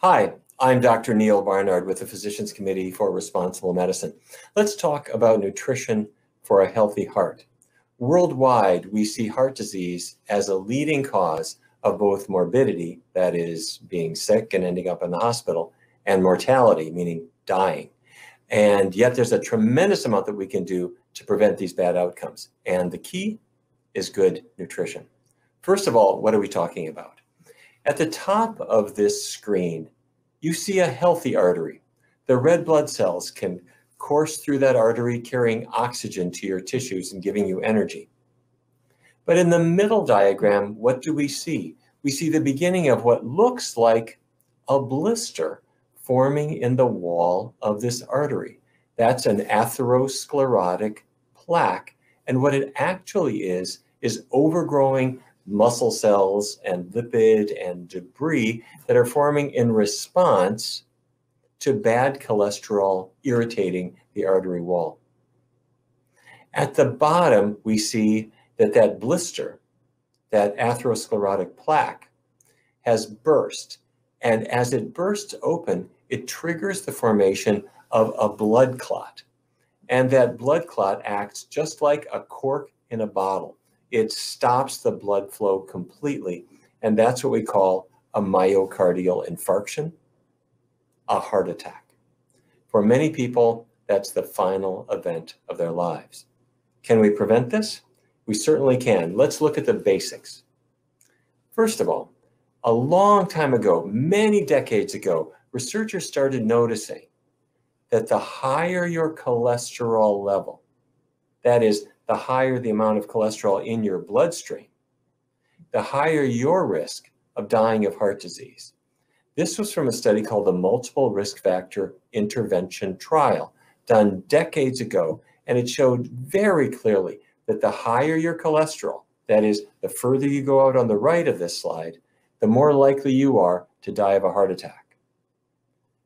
Hi, I'm Dr. Neil Barnard with the Physicians Committee for Responsible Medicine. Let's talk about nutrition for a healthy heart. Worldwide, we see heart disease as a leading cause of both morbidity, that is, being sick and ending up in the hospital, and mortality, meaning dying. And yet there's a tremendous amount that we can do to prevent these bad outcomes. And the key is good nutrition. First of all, what are we talking about? At the top of this screen, you see a healthy artery. The red blood cells can course through that artery, carrying oxygen to your tissues and giving you energy. But in the middle diagram, what do we see? We see the beginning of what looks like a blister forming in the wall of this artery. That's an atherosclerotic plaque. And what it actually is overgrowing muscle cells and lipid and debris that are forming in response to bad cholesterol irritating the artery wall. At the bottom, we see that blister, that atherosclerotic plaque, has burst. And as it bursts open, it triggers the formation of a blood clot. And that blood clot acts just like a cork in a bottle. It stops the blood flow completely. And that's what we call a myocardial infarction, a heart attack. For many people, that's the final event of their lives. Can we prevent this? We certainly can. Let's look at the basics. First of all, a long time ago, many decades ago, researchers started noticing that the higher your cholesterol level, that is, the higher the amount of cholesterol in your bloodstream, the higher your risk of dying of heart disease. This was from a study called the Multiple Risk Factor Intervention Trial, done decades ago, and it showed very clearly that the higher your cholesterol, that is, the further you go out on the right of this slide, the more likely you are to die of a heart attack.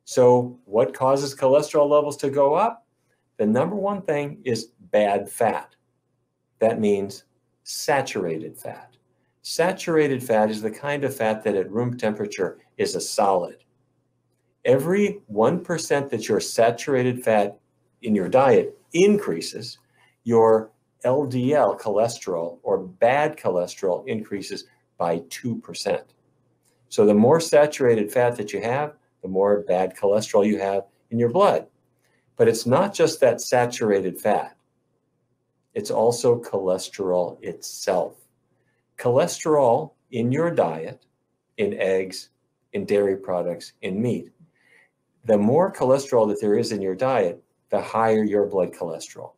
So what causes cholesterol levels to go up? The number one thing is bad fat. That means saturated fat. Saturated fat is the kind of fat that at room temperature is a solid. Every 1% that your saturated fat in your diet increases, your LDL cholesterol or bad cholesterol increases by 2%. So the more saturated fat that you have, the more bad cholesterol you have in your blood. But it's not just that saturated fat. It's also cholesterol itself. Cholesterol in your diet, in eggs, in dairy products, in meat. The more cholesterol that there is in your diet, the higher your blood cholesterol.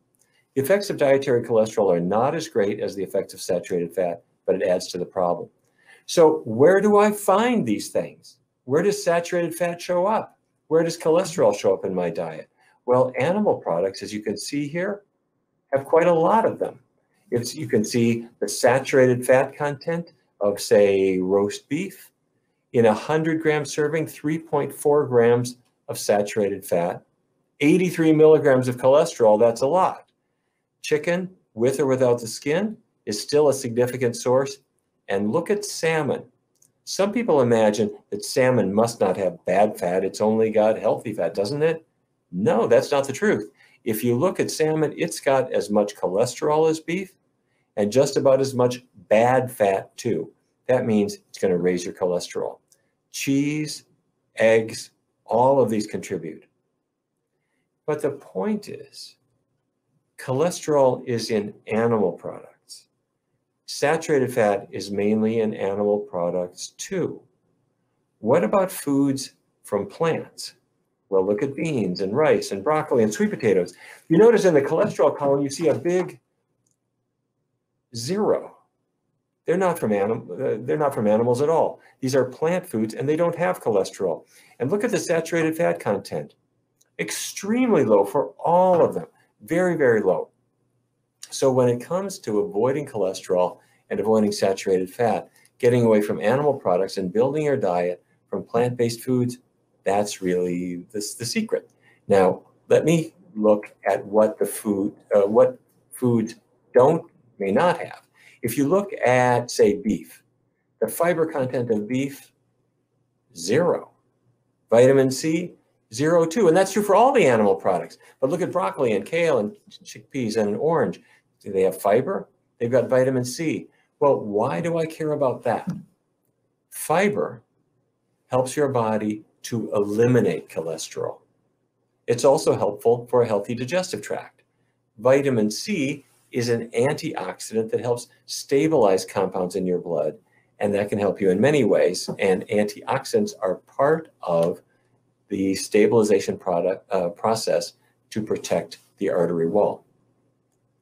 The effects of dietary cholesterol are not as great as the effects of saturated fat, but it adds to the problem. So where do I find these things? Where does saturated fat show up? Where does cholesterol show up in my diet? Well, animal products, as you can see here, have quite a lot of them. You can see the saturated fat content of, say, roast beef. In a 100-gram serving, 3.4 grams of saturated fat, 83 milligrams of cholesterol, that's a lot. Chicken, with or without the skin, is still a significant source. And look at salmon. Some people imagine that salmon must not have bad fat, it's only got healthy fat, doesn't it? No, that's not the truth. If you look at salmon, it's got as much cholesterol as beef and just about as much bad fat too. That means it's going to raise your cholesterol. Cheese, eggs, all of these contribute. But the point is, cholesterol is in animal products. Saturated fat is mainly in animal products too. What about foods from plants? Well, look at beans and rice and broccoli and sweet potatoes. You notice in the cholesterol column, you see a big 0. They're not from animals at all. These are plant foods and they don't have cholesterol. And look at the saturated fat content. Extremely low for all of them. Very, very low. So when it comes to avoiding cholesterol and avoiding saturated fat, getting away from animal products and building your diet from plant-based foods, that's really the secret. Now, let me look at what foods may not have. If you look at, say, beef, the fiber content of beef, 0. Vitamin C, 0.2, and that's true for all the animal products. But look at broccoli and kale and chickpeas and an orange. Do they have fiber? They've got vitamin C. Well, why do I care about that? Fiber helps your body to eliminate cholesterol. It's also helpful for a healthy digestive tract. Vitamin C is an antioxidant that helps stabilize compounds in your blood, and that can help you in many ways. And antioxidants are part of the stabilization process to protect the artery wall.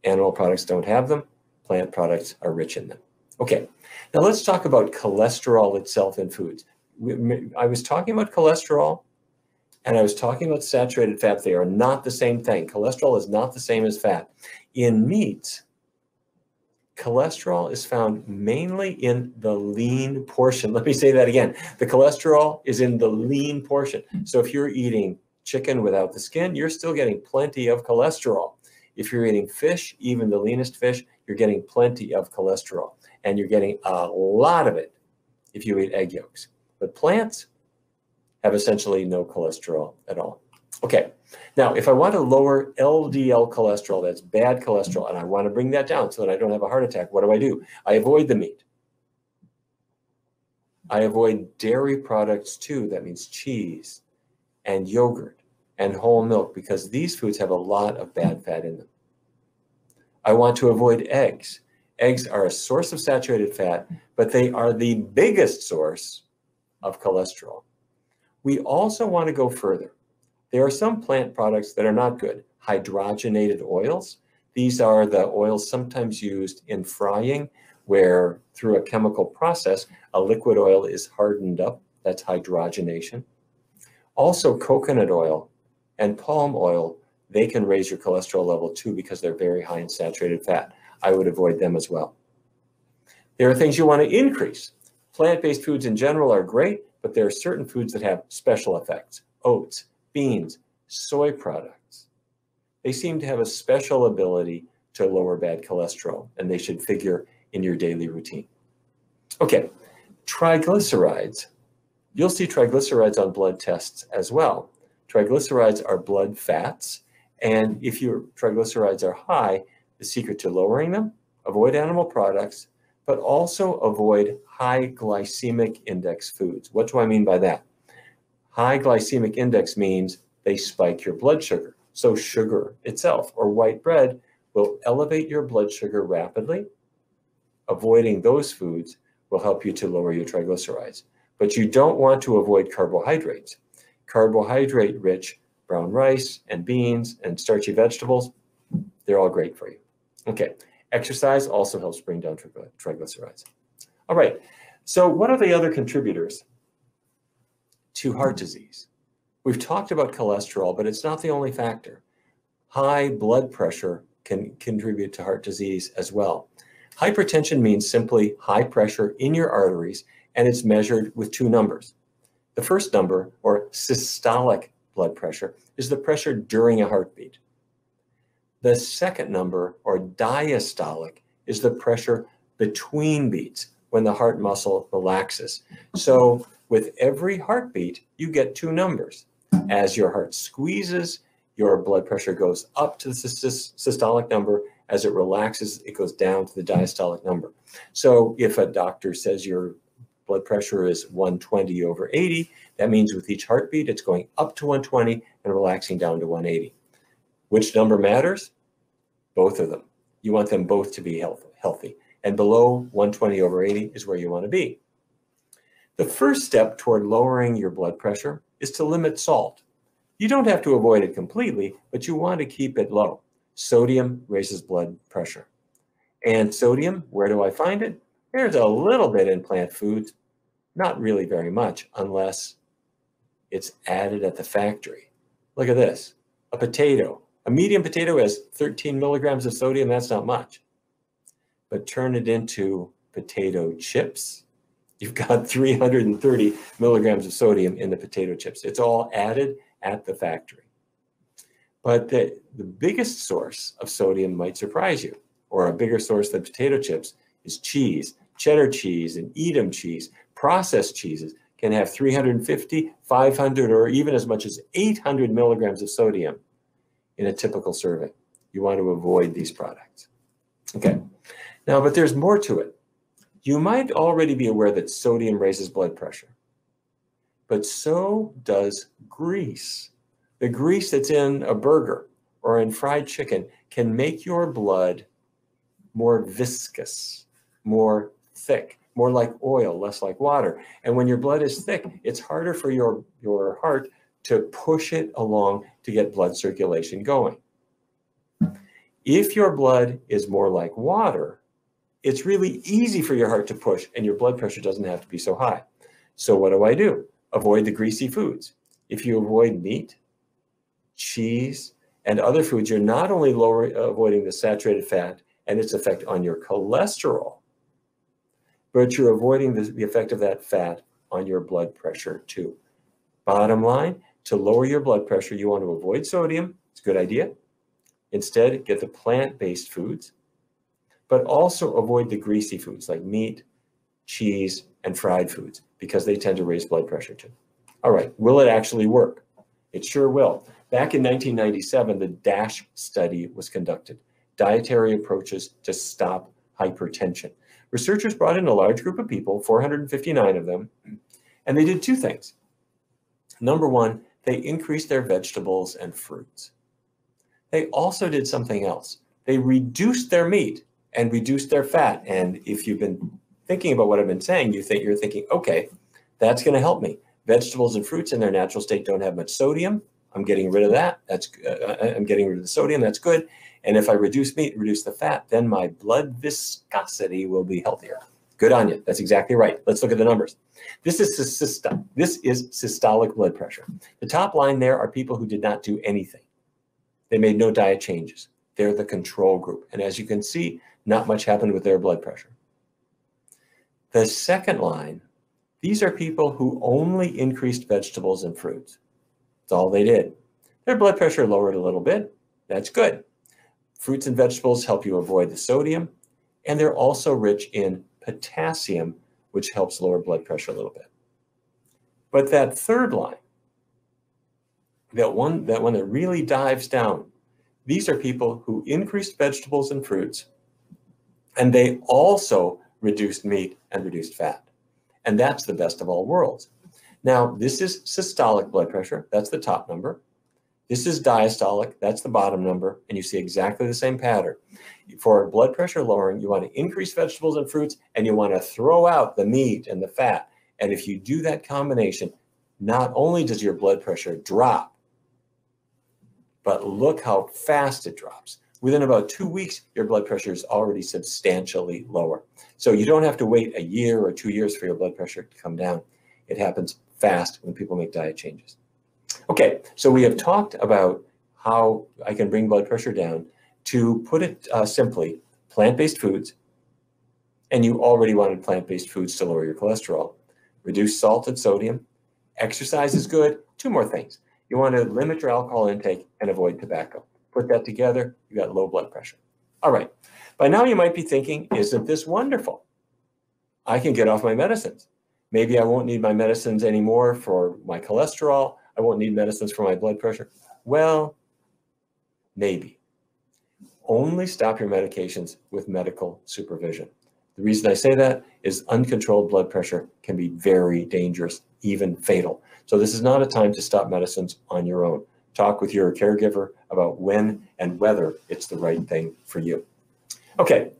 Animal products don't have them. Plant products are rich in them. Okay, now let's talk about cholesterol itself in foods. I was talking about cholesterol and I was talking about saturated fat. They are not the same thing. Cholesterol is not the same as fat. In meats, cholesterol is found mainly in the lean portion. Let me say that again. The cholesterol is in the lean portion. So if you're eating chicken without the skin, you're still getting plenty of cholesterol. If you're eating fish, even the leanest fish, you're getting plenty of cholesterol. And you're getting a lot of it if you eat egg yolks. But plants have essentially no cholesterol at all. Okay, now if I want to lower LDL cholesterol, that's bad cholesterol, and I want to bring that down so that I don't have a heart attack, what do? I avoid the meat. I avoid dairy products too. That means cheese and yogurt and whole milk, because these foods have a lot of bad fat in them. I want to avoid eggs. Eggs are a source of saturated fat, but they are the biggest source of cholesterol. We also want to go further. There are some plant products that are not good. Hydrogenated oils. These are the oils sometimes used in frying, where through a chemical process, a liquid oil is hardened up. That's hydrogenation. Also, coconut oil and palm oil, they can raise your cholesterol level too because they're very high in saturated fat. I would avoid them as well. There are things you want to increase. Plant-based foods in general are great, but there are certain foods that have special effects. Oats, beans, soy products. They seem to have a special ability to lower bad cholesterol, and they should figure in your daily routine. Okay, triglycerides. You'll see triglycerides on blood tests as well. Triglycerides are blood fats, and if your triglycerides are high, the secret to lowering them, avoid animal products, but also avoid high glycemic index foods. What do I mean by that? High glycemic index means they spike your blood sugar. So sugar itself or white bread will elevate your blood sugar rapidly. Avoiding those foods will help you to lower your triglycerides. But you don't want to avoid carbohydrates. Carbohydrate-rich brown rice and beans and starchy vegetables, they're all great for you. Okay, exercise also helps bring down triglycerides. All right, so what are the other contributors to heart disease? We've talked about cholesterol, but it's not the only factor. High blood pressure can contribute to heart disease as well. Hypertension means simply high pressure in your arteries, and it's measured with two numbers. The first number, or systolic blood pressure, is the pressure during a heartbeat. The second number, or diastolic, is the pressure between beats when the heart muscle relaxes. So with every heartbeat, you get two numbers. As your heart squeezes, your blood pressure goes up to the systolic number. As it relaxes, it goes down to the diastolic number. So if a doctor says your blood pressure is 120/80, that means with each heartbeat, it's going up to 120 and relaxing down to 180. Which number matters? Both of them. You want them both to be healthy. And below 120/80 is where you want to be. The first step toward lowering your blood pressure is to limit salt. You don't have to avoid it completely, but you want to keep it low. Sodium raises blood pressure. And sodium, where do I find it? There's a little bit in plant foods, not really very much, unless it's added at the factory. Look at this, a potato. A medium potato has 13 milligrams of sodium, that's not much. But turn it into potato chips, you've got 330 milligrams of sodium in the potato chips. It's all added at the factory. But the biggest source of sodium might surprise you, or a bigger source than potato chips is cheese, cheddar cheese and Edam cheese, processed cheeses. can have 350, 500, or even as much as 800 milligrams of sodium in a typical serving. You want to avoid these products. Okay, now, but there's more to it. You might already be aware that sodium raises blood pressure, but so does grease. The grease that's in a burger or in fried chicken can make your blood more viscous, more thick, more like oil, less like water. And when your blood is thick, it's harder for your heart to push it along to get blood circulation going. If your blood is more like water, it's really easy for your heart to push and your blood pressure doesn't have to be so high. So what do? Avoid the greasy foods. If you avoid meat, cheese, and other foods, you're not only avoiding the saturated fat and its effect on your cholesterol, but you're avoiding the effect of that fat on your blood pressure too. Bottom line, to lower your blood pressure, you want to avoid sodium. It's a good idea. Instead, get the plant-based foods, but also avoid the greasy foods like meat, cheese, and fried foods because they tend to raise blood pressure too. All right, will it actually work? It sure will. Back in 1997, the DASH study was conducted, Dietary Approaches to Stop Hypertension. Researchers brought in a large group of people, 459 of them, and they did two things. Number one, they increased their vegetables and fruits. They also did something else. They reduced their meat and reduced their fat. And if you've been thinking about what I've been saying, you're thinking, okay, that's going to help me. Vegetables and fruits in their natural state don't have much sodium. I'm getting rid of that. I'm getting rid of the sodium. That's good. And if I reduce meat, reduce the fat, then my blood viscosity will be healthier. Good on you. That's exactly right. Let's look at the numbers. This is systolic blood pressure. The top line there are people who did not do anything. They made no diet changes. They're the control group. And as you can see, not much happened with their blood pressure. The second line, these are people who only increased vegetables and fruits. That's all they did. Their blood pressure lowered a little bit. That's good. Fruits and vegetables help you avoid the sodium, and they're also rich in potassium, which helps lower blood pressure a little bit. But that third line, that one that really dives down, these are people who increased vegetables and fruits, and they also reduced meat and reduced fat. And that's the best of all worlds. Now, this is systolic blood pressure. That's the top number. This is diastolic. That's the bottom number. And you see exactly the same pattern. For blood pressure lowering, you want to increase vegetables and fruits, and you want to throw out the meat and the fat. And if you do that combination, not only does your blood pressure drop, but look how fast it drops. Within about 2 weeks, your blood pressure is already substantially lower. So you don't have to wait a year or 2 years for your blood pressure to come down. It happens fast when people make diet changes. Okay, so we have talked about how I can bring blood pressure down. To put it simply, plant-based foods, and you already wanted plant-based foods to lower your cholesterol. Reduce salt and sodium. Exercise is good. Two more things. You want to limit your alcohol intake and avoid tobacco. Put that together, you got low blood pressure. All right, by now you might be thinking, isn't this wonderful? I can get off my medicines. Maybe I won't need my medicines anymore for my cholesterol. I won't need medicines for my blood pressure. Well, maybe. Only stop your medications with medical supervision. The reason I say that is uncontrolled blood pressure can be very dangerous, even fatal. So this is not a time to stop medicines on your own. Talk with your caregiver about when and whether it's the right thing for you. Okay,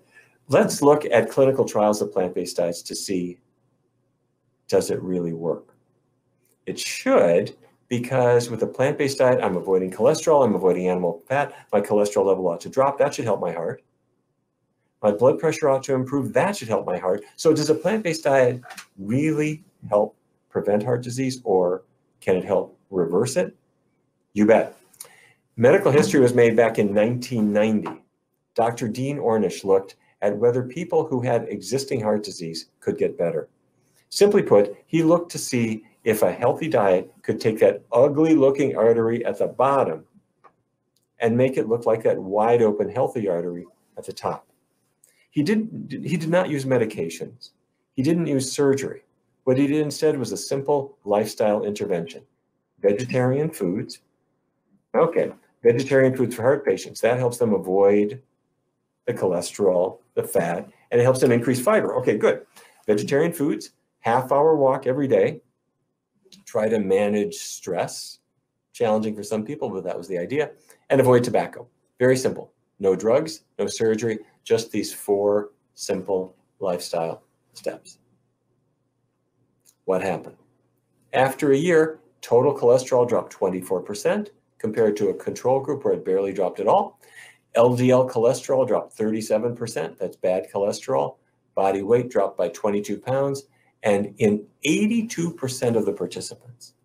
let's look at clinical trials of plant-based diets to see, does it really work? It should, because with a plant-based diet, I'm avoiding cholesterol, I'm avoiding animal fat, my cholesterol level ought to drop, that should help my heart. My blood pressure ought to improve, that should help my heart. So does a plant-based diet really help prevent heart disease, or can it help reverse it? You bet. Medical history was made back in 1990. Dr. Dean Ornish looked at whether people who had existing heart disease could get better. Simply put, he looked to see if a healthy diet could take that ugly-looking artery at the bottom and make it look like that wide-open, healthy artery at the top. He did not use medications. He didn't use surgery. What he did instead was a simple lifestyle intervention. Vegetarian foods. Okay, vegetarian foods for heart patients. That helps them avoid the cholesterol, the fat, and it helps them increase fiber. Okay, good. Vegetarian foods, half-hour walk every day. Try to manage stress. Challenging for some people, but that was the idea. And avoid tobacco. Very simple. No drugs, no surgery, just these 4 simple lifestyle steps. What happened? After a year, total cholesterol dropped 24% compared to a control group where it barely dropped at all. LDL cholesterol dropped 37%. That's bad cholesterol. Body weight dropped by 22 pounds. And in 82% of the participants,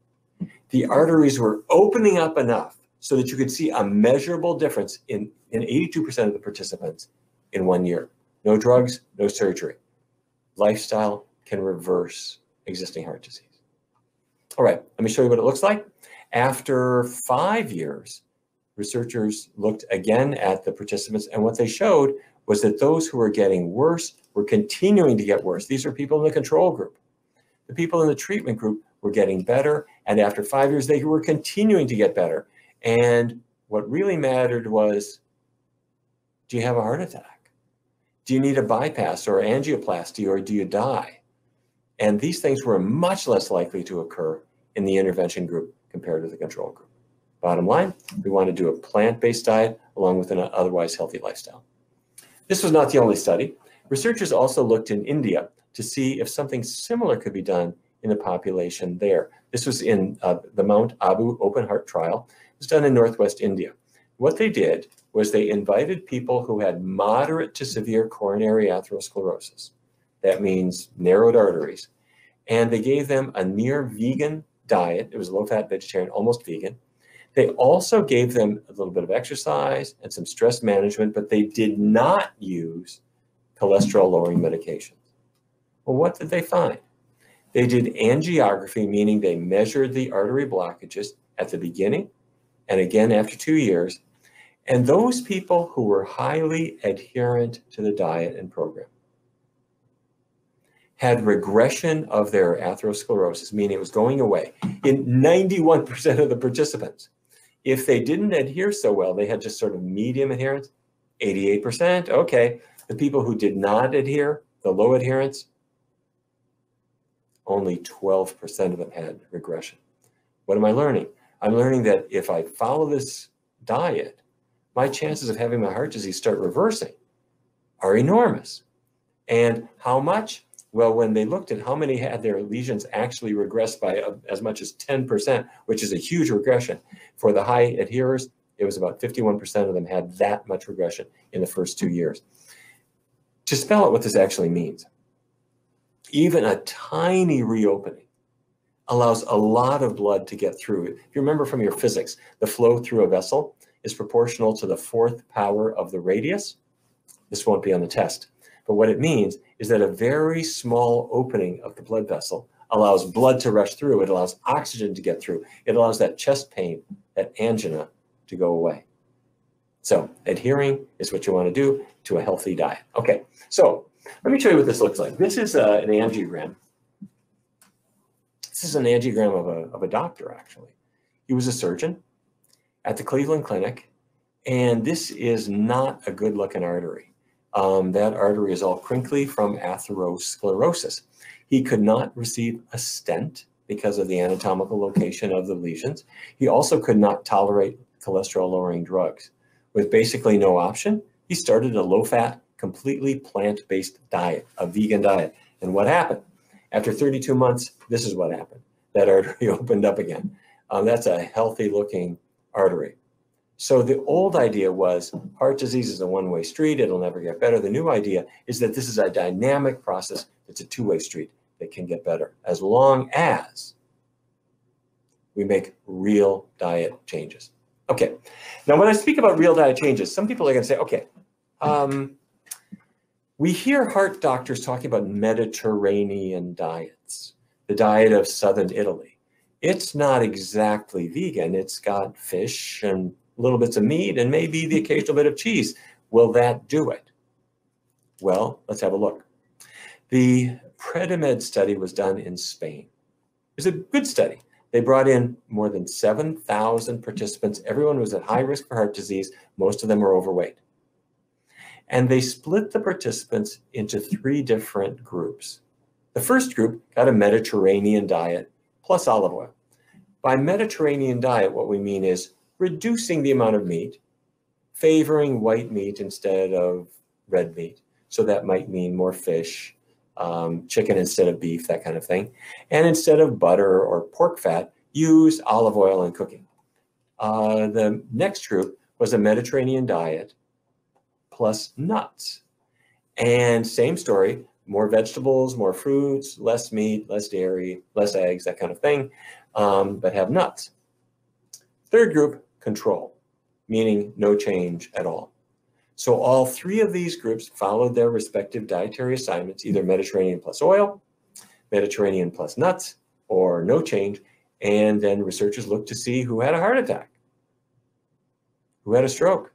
the arteries were opening up enough so that you could see a measurable difference in 82% of the participants in 1 year. No drugs, no surgery. Lifestyle can reverse existing heart disease. All right, let me show you what it looks like. After 5 years, researchers looked again at the participants, and what they showed was that those who were getting worse were continuing to get worse. These are people in the control group. The people in the treatment group were getting better, and after 5 years, they were continuing to get better. And what really mattered was, do you have a heart attack? Do you need a bypass or angioplasty, or do you die? And these things were much less likely to occur in the intervention group compared to the control group. Bottom line, we want to do a plant-based diet along with an otherwise healthy lifestyle. This was not the only study. Researchers also looked in India to see if something similar could be done in the population there. This was in the Mount Abu Open Heart Trial. It was done in Northwest India. What they did was they invited people who had moderate to severe coronary atherosclerosis. That means narrowed arteries. And they gave them a near vegan diet. It was low-fat vegetarian, almost vegan. They also gave them a little bit of exercise and some stress management, but they did not use cholesterol-lowering medications. Well, what did they find? They did angiography, meaning they measured the artery blockages at the beginning and again after 2 years. And those people who were highly adherent to the diet and program had regression of their atherosclerosis, meaning it was going away, in 91% of the participants. If they didn't adhere so well, they had just sort of medium adherence, 88%. Okay, the people who did not adhere, the low adherence, only 12% of them had regression. What am I learning? I'm learning that if I follow this diet, my chances of having my heart disease start reversing are enormous. And how much? Well, when they looked at how many had their lesions actually regressed by as much as 10%, which is a huge regression. For the high adherers, it was about 51% of them had that much regression in the first 2 years. To spell out what this actually means, even a tiny reopening allows a lot of blood to get through. If you remember from your physics, the flow through a vessel is proportional to the 4th power of the radius. This won't be on the test. But what it means is that a very small opening of the blood vessel allows blood to rush through. It allows oxygen to get through. It allows that chest pain, that angina, to go away. So adhering is what you want to do to a healthy diet. Okay, so let me show you what this looks like. This is an angiogram. This is an angiogram of a doctor, actually. He was a surgeon at the Cleveland Clinic, and this is not a good-looking artery. That artery is all crinkly from atherosclerosis. He could not receive a stent because of the anatomical location of the lesions. He also could not tolerate cholesterol-lowering drugs. With basically no option, he started a low-fat, completely plant-based diet, a vegan diet. And what happened? After 32 months, this is what happened. That artery opened up again. That's a healthy-looking artery. So the old idea was heart disease is a one-way street. It'll never get better. The new idea is that this is a dynamic process. It's a two-way street that can get better as long as we make real diet changes. Okay. Now, when I speak about real diet changes, some people are going to say, okay, we hear heart doctors talking about Mediterranean diets, the diet of southern Italy. It's not exactly vegan. It's got fish and little bits of meat and maybe the occasional bit of cheese. Will that do it? Well, let's have a look. The Predimed study was done in Spain. It was a good study. They brought in more than 7,000 participants. Everyone was at high risk for heart disease. Most of them were overweight. And they split the participants into 3 different groups. The first group got a Mediterranean diet plus olive oil. By Mediterranean diet, what we mean is reducing the amount of meat, favoring white meat instead of red meat. So that might mean more fish, chicken instead of beef, that kind of thing. And instead of butter or pork fat, use olive oil in cooking. The next group was a Mediterranean diet plus nuts. And same story, more vegetables, more fruits, less meat, less dairy, less eggs, that kind of thing, but have nuts. Third group, control, meaning no change at all. So all 3 of these groups followed their respective dietary assignments, either Mediterranean plus oil, Mediterranean plus nuts, or no change. And then researchers looked to see who had a heart attack, who had a stroke,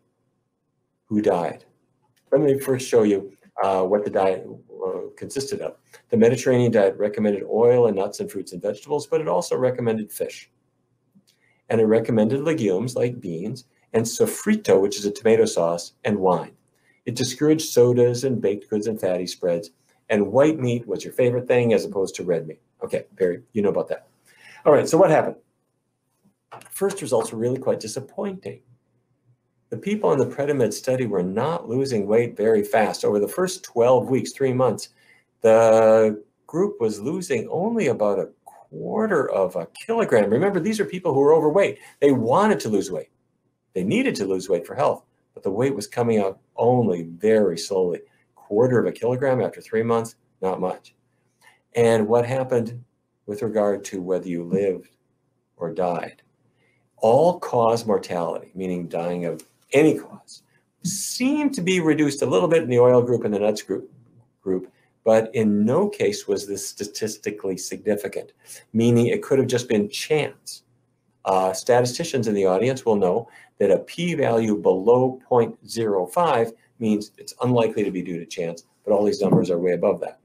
who died. Let me first show you what the diet consisted of. The Mediterranean diet recommended oil and nuts and fruits and vegetables, but it also recommended fish. And it recommended legumes like beans and sofrito, which is a tomato sauce, and wine. It discouraged sodas and baked goods and fatty spreads. And white meat was your favorite thing as opposed to red meat. Okay, Barry, you know about that. All right, so what happened? First results were really quite disappointing. The people in the Predimed study were not losing weight very fast. Over the first 12 weeks, 3 months, the group was losing only about 1/4 kilogram. Remember, these are people who were overweight. They wanted to lose weight. They needed to lose weight for health, but the weight was coming out only very slowly. 1/4 kilogram after 3 months, not much. And what happened with regard to whether you lived or died? All-cause mortality, meaning dying of any cause, seemed to be reduced a little bit in the oil group and the nuts group, but in no case was this statistically significant, meaning it could have just been chance. Statisticians in the audience will know that a p-value below 0.05 means it's unlikely to be due to chance, but all these numbers are way above that.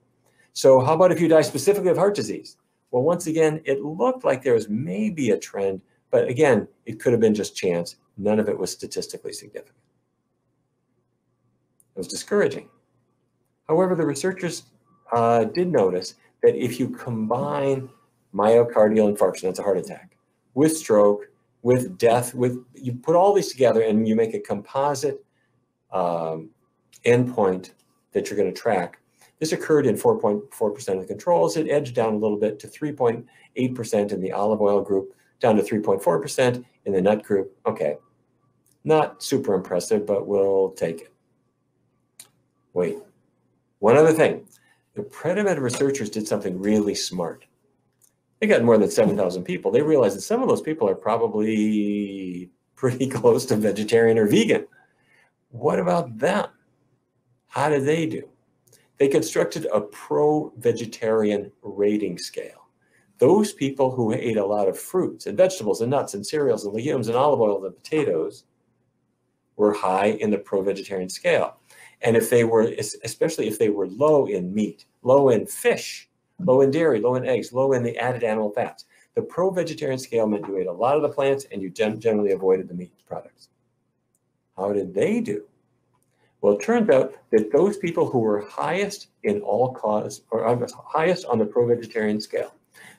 So how about if you die specifically of heart disease? Well, once again, it looked like there was maybe a trend, but again, it could have been just chance. None of it was statistically significant. It was discouraging. However, the researchers did notice that if you combine myocardial infarction, that's a heart attack, with stroke, with death, you put all these together and you make a composite endpoint that you're going to track. This occurred in 4.4% of the controls. It edged down a little bit to 3.8% in the olive oil group, down to 3.4% in the nut group. Okay, not super impressive, but we'll take it. Wait, one other thing. The Predimed researchers did something really smart. They got more than 7,000 people. They realized that some of those people are probably pretty close to vegetarian or vegan. What about them? How did they do? They constructed a pro-vegetarian rating scale. Those people who ate a lot of fruits and vegetables and nuts and cereals and legumes and olive oil and potatoes were high in the pro-vegetarian scale. And if they were, especially if they were low in meat, low in fish, low in dairy, low in eggs, low in the added animal fats, the pro-vegetarian scale meant you ate a lot of the plants and you generally avoided the meat products. How did they do? Well, it turns out that those people who were highest in all cause, or highest on the pro-vegetarian scale,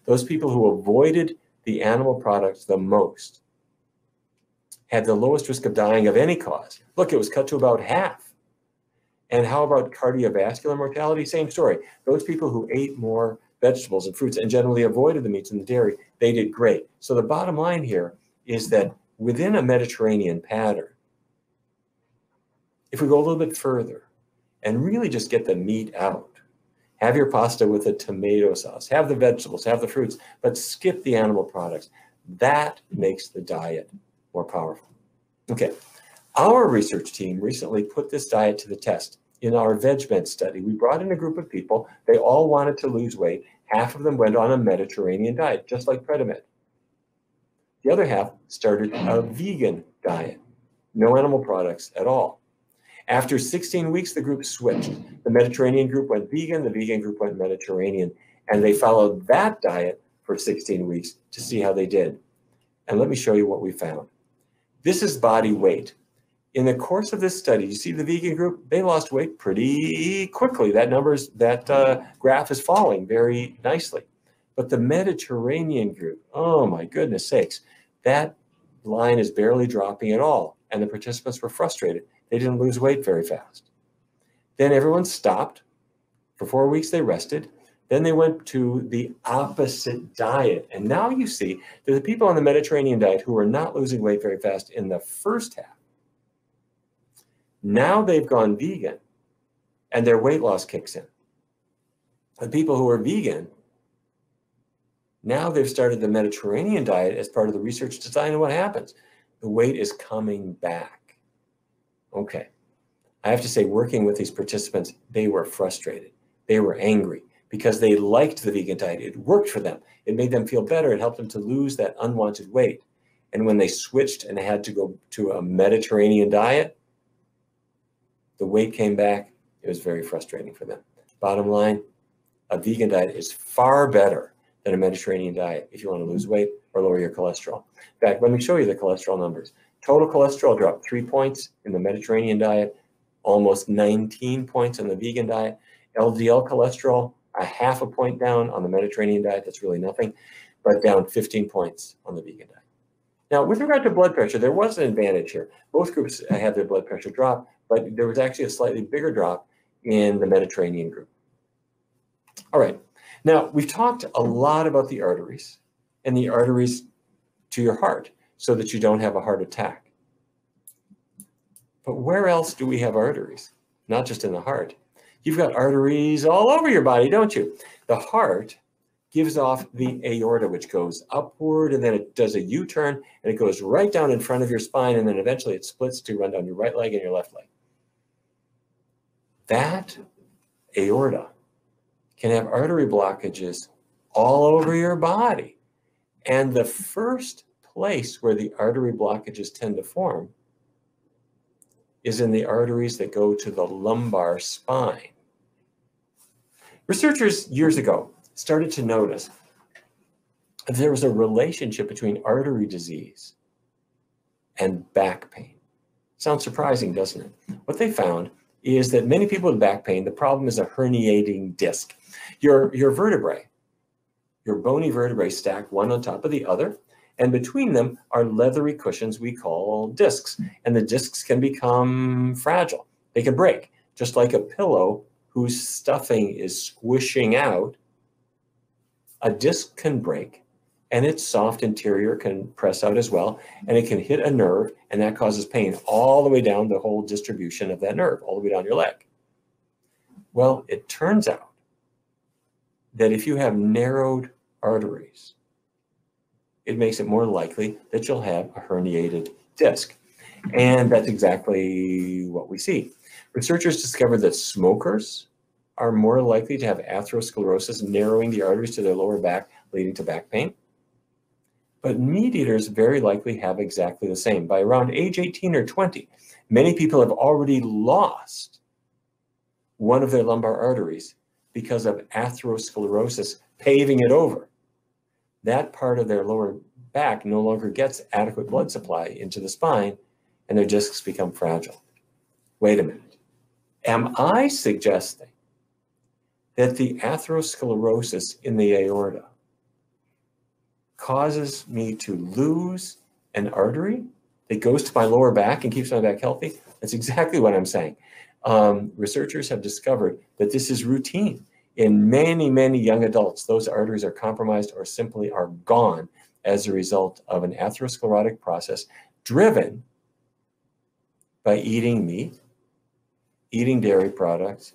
those people who avoided the animal products the most, had the lowest risk of dying of any cause. Look, it was cut to about half. And how about cardiovascular mortality? Same story. Those people who ate more vegetables and fruits and generally avoided the meats and the dairy, they did great. So the bottom line here is that within a Mediterranean pattern, if we go a little bit further and really just get the meat out, have your pasta with a tomato sauce, have the vegetables, have the fruits, but skip the animal products, that makes the diet more powerful. Okay. Our research team recently put this diet to the test. In our VegMed study, we brought in a group of people. They all wanted to lose weight. Half of them went on a Mediterranean diet, just like Predimed. The other half started a vegan diet, no animal products at all. After 16 weeks, the group switched. The Mediterranean group went vegan, the vegan group went Mediterranean, and they followed that diet for 16 weeks to see how they did. And let me show you what we found. This is body weight. In the course of this study, you see the vegan group, they lost weight pretty quickly. That graph is falling very nicely. But the Mediterranean group, oh my goodness sakes, that line is barely dropping at all. And the participants were frustrated. They didn't lose weight very fast. Then everyone stopped. For 4 weeks, they rested. Then they went to the opposite diet. And now you see that the people on the Mediterranean diet who were not losing weight very fast in the first half, now they've gone vegan and their weight loss kicks in. The people who are vegan, now they've started the Mediterranean diet as part of the research design, and what happens? The weight is coming back. Okay. I have to say, working with these participants, they were frustrated. They were angry because they liked the vegan diet. It worked for them. It made them feel better. It helped them to lose that unwanted weight. And when they switched and had to go to a Mediterranean diet, the weight came back. It was very frustrating for them. Bottom line, a vegan diet is far better than a Mediterranean diet if you want to lose weight or lower your cholesterol. In fact, let me show you the cholesterol numbers. Total cholesterol dropped 3 points in the Mediterranean diet, almost 19 points in the vegan diet. LDL cholesterol, a half a point down on the Mediterranean diet. That's really nothing, but down 15 points on the vegan diet. Now, with regard to blood pressure, there was an advantage here. Both groups had their blood pressure drop, but there was actually a slightly bigger drop in the Mediterranean group. All right. Now, we've talked a lot about the arteries and the arteries to your heart so that you don't have a heart attack. But where else do we have arteries? Not just in the heart. You've got arteries all over your body, don't you? The heart gives off the aorta, which goes upward, and then it does a U-turn, and it goes right down in front of your spine, and then eventually it splits to run down your right leg and your left leg. That aorta can have artery blockages all over your body. And the first place where the artery blockages tend to form is in the arteries that go to the lumbar spine. Researchers years ago started to notice that there was a relationship between artery disease and back pain. Sounds surprising, doesn't it? What they found is that many people with back pain, the problem is a herniating disc. Your vertebrae, your bony vertebrae stack one on top of the other, and between them are leathery cushions we call discs. And the discs can become fragile. They can break, just like a pillow whose stuffing is squishing out. A disc can break, and its soft interior can press out as well, and it can hit a nerve, and that causes pain all the way down the whole distribution of that nerve, all the way down your leg. Well, it turns out that if you have narrowed arteries, it makes it more likely that you'll have a herniated disc. And that's exactly what we see. Researchers discovered that smokers are more likely to have atherosclerosis, narrowing the arteries to their lower back, leading to back pain. But meat eaters very likely have exactly the same. By around age 18 or 20, many people have already lost one of their lumbar arteries because of atherosclerosis paving it over. That part of their lower back no longer gets adequate blood supply into the spine, and their discs become fragile. Wait a minute. Am I suggesting that the atherosclerosis in the aorta causes me to lose an artery that goes to my lower back and keeps my back healthy? That's exactly what I'm saying. Researchers have discovered that this is routine. In many, many young adults, those arteries are compromised or simply are gone as a result of an atherosclerotic process driven by eating meat, eating dairy products,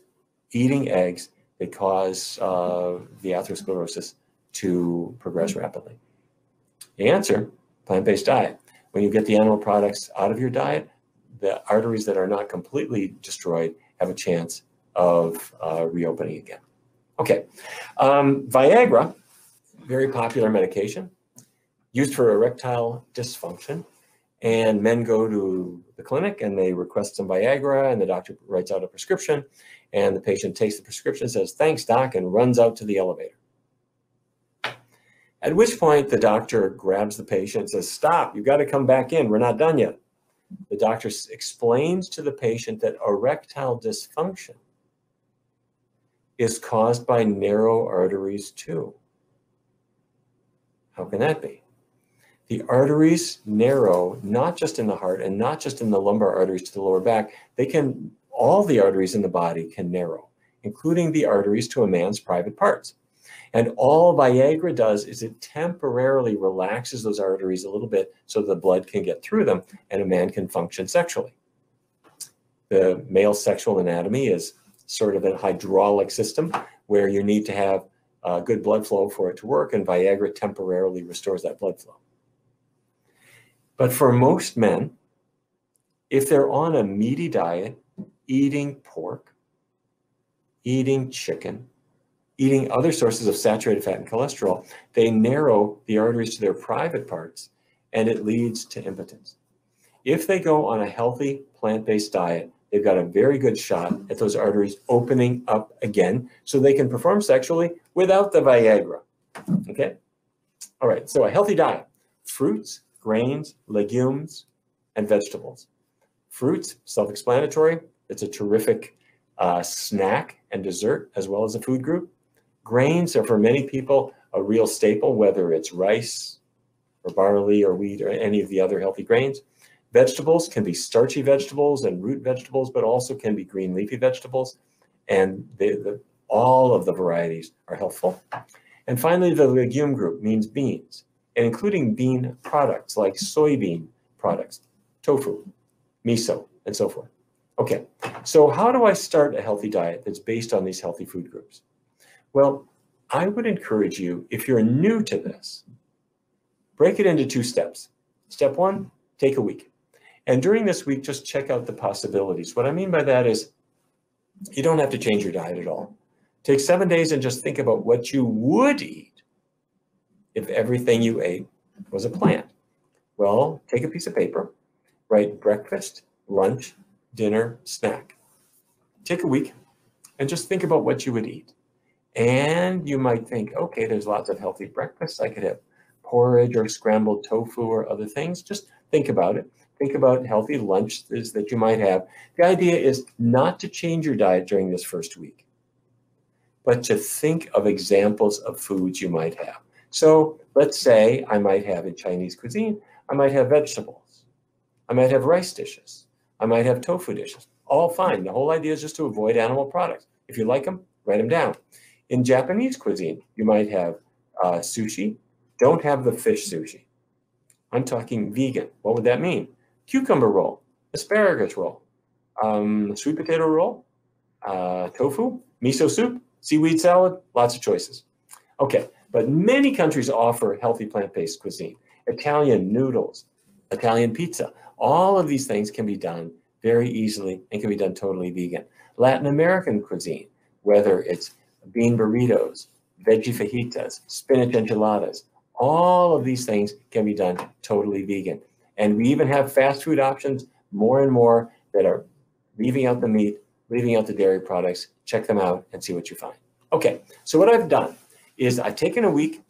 eating eggs that cause the atherosclerosis to progress rapidly. The answer, plant-based diet. When you get the animal products out of your diet, the arteries that are not completely destroyed have a chance of reopening again. Okay, Viagra, very popular medication, used for erectile dysfunction. And men go to the clinic and they request some Viagra, and the doctor writes out a prescription, and the patient takes the prescription, says, "Thanks, doc," and runs out to the elevator. At which point the doctor grabs the patient and says, "Stop, you've got to come back in. We're not done yet." The doctor explains to the patient that erectile dysfunction is caused by narrow arteries too. How can that be? The arteries narrow, not just in the heart and not just in the lumbar arteries to the lower back. All the arteries in the body can narrow, including the arteries to a man's private parts. And all Viagra does is it temporarily relaxes those arteries a little bit so the blood can get through them and a man can function sexually. The male sexual anatomy is sort of a hydraulic system where you need to have good blood flow for it to work, and Viagra temporarily restores that blood flow. But for most men, if they're on a meaty diet, eating pork, eating chicken, eating other sources of saturated fat and cholesterol, they narrow the arteries to their private parts, and it leads to impotence. If they go on a healthy plant-based diet, they've got a very good shot at those arteries opening up again so they can perform sexually without the Viagra. Okay? All right, so a healthy diet: fruits, grains, legumes, and vegetables. Fruits, self-explanatory. It's a terrific snack and dessert as well as a food group. Grains are for many people a real staple, whether it's rice or barley or wheat or any of the other healthy grains. Vegetables can be starchy vegetables and root vegetables, but also can be green leafy vegetables. And all of the varieties are healthful. And finally, the legume group means beans, and including bean products like soybean products, tofu, miso, and so forth. Okay, so how do I start a healthy diet that's based on these healthy food groups? Well, I would encourage you, if you're new to this, break it into 2 steps. Step 1, take a week. And during this week, just check out the possibilities. What I mean by that is you don't have to change your diet at all. Take 7 days and just think about what you would eat if everything you ate was a plant. Well, take a piece of paper, write breakfast, lunch, dinner, snack. Take a week and just think about what you would eat. And you might think, okay, there's lots of healthy breakfasts. I could have porridge or scrambled tofu or other things. Just think about it. Think about healthy lunches that you might have. The idea is not to change your diet during this first week, but to think of examples of foods you might have. So let's say I might have in Chinese cuisine, I might have vegetables. I might have rice dishes. I might have tofu dishes. All fine. The whole idea is just to avoid animal products. If you like them, write them down. In Japanese cuisine, you might have sushi. Don't have the fish sushi. I'm talking vegan. What would that mean? Cucumber roll, asparagus roll, sweet potato roll, tofu, miso soup, seaweed salad, lots of choices. Okay, but many countries offer healthy plant-based cuisine. Italian noodles, Italian pizza, all of these things can be done very easily and can be done totally vegan. Latin American cuisine, whether it's bean burritos, veggie fajitas, spinach enchiladas, all of these things can be done totally vegan. And we even have fast food options more and more that are leaving out the meat, leaving out the dairy products. Check them out and see what you find. Okay, so what I've done is I've taken a week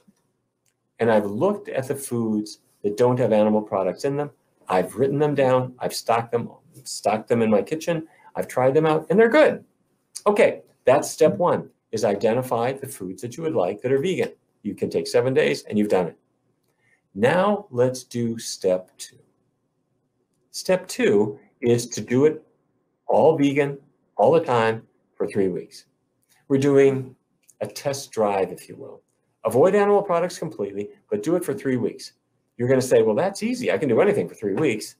and I've looked at the foods that don't have animal products in them. I've written them down. I've stocked them in my kitchen. I've tried them out and they're good. Okay, that's step 1, is identify the foods that you would like that are vegan. You can take 7 days and you've done it. Now let's do step 2. Step 2 is to do it all vegan, all the time, for 3 weeks. We're doing a test drive, if you will. Avoid animal products completely, but do it for 3 weeks. You're going to say, well, that's easy. I can do anything for 3 weeks.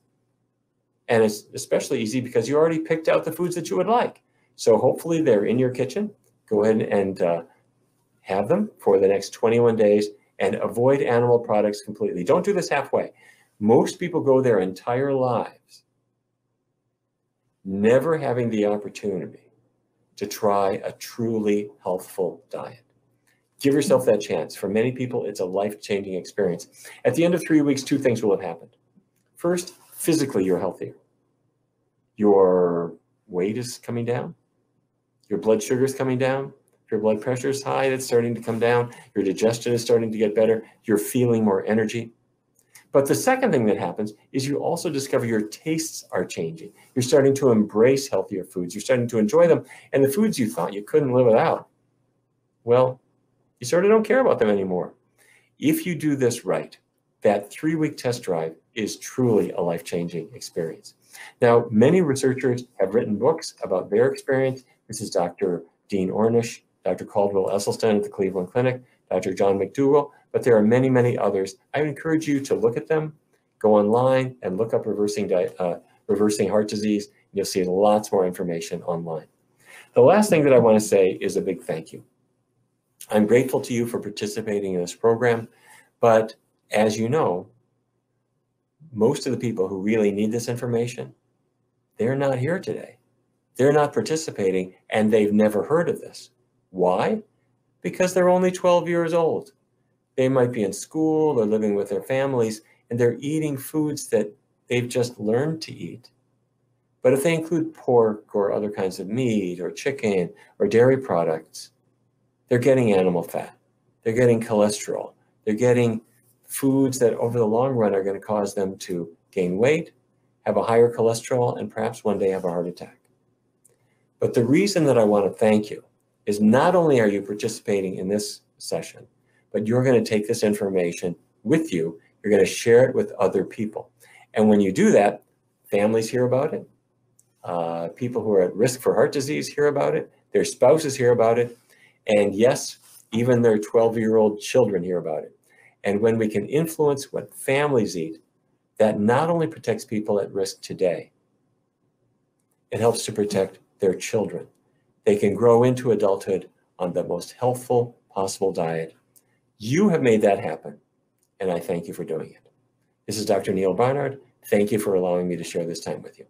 And it's especially easy because you already picked out the foods that you would like. So hopefully they're in your kitchen. Go ahead and have them for the next 21 days and avoid animal products completely. Don't do this halfway. Most people go their entire lives never having the opportunity to try a truly healthful diet. Give yourself that chance. For many people, it's a life-changing experience. At the end of 3 weeks, 2 things will have happened. First, physically, you're healthier. Your weight is coming down. Your blood sugar is coming down. If your blood pressure is high, it's starting to come down. Your digestion is starting to get better. You're feeling more energy. But the second thing that happens is you also discover your tastes are changing. You're starting to embrace healthier foods. You're starting to enjoy them. And the foods you thought you couldn't live without, well, you sort of don't care about them anymore. If you do this right, that 3-week test drive is truly a life-changing experience. Now, many researchers have written books about their experience. This is Dr. Dean Ornish, Dr. Caldwell Esselstyn at the Cleveland Clinic, Dr. John McDougall, but there are many, many others. I encourage you to look at them, go online and look up reversing heart disease. You'll see lots more information online. The last thing that I want to say is a big thank you. I'm grateful to you for participating in this program, but as you know, most of the people who really need this information, they're not here today. They're not participating, and they've never heard of this. Why? Because they're only 12 years old. They might be in school or living with their families, and they're eating foods that they've just learned to eat. But if they include pork or other kinds of meat or chicken or dairy products, they're getting animal fat. They're getting cholesterol. They're getting foods that over the long run are going to cause them to gain weight, have a higher cholesterol, and perhaps one day have a heart attack. But the reason that I want to thank you is not only are you participating in this session, but you're going to take this information with you. You're going to share it with other people. And when you do that, families hear about it. People who are at risk for heart disease hear about it. Their spouses hear about it. And yes, even their 12-year-old children hear about it. And when we can influence what families eat, that not only protects people at risk today, it helps to protect their children. They can grow into adulthood on the most healthful possible diet. You have made that happen, and I thank you for doing it. This is Dr. Neil Barnard. Thank you for allowing me to share this time with you.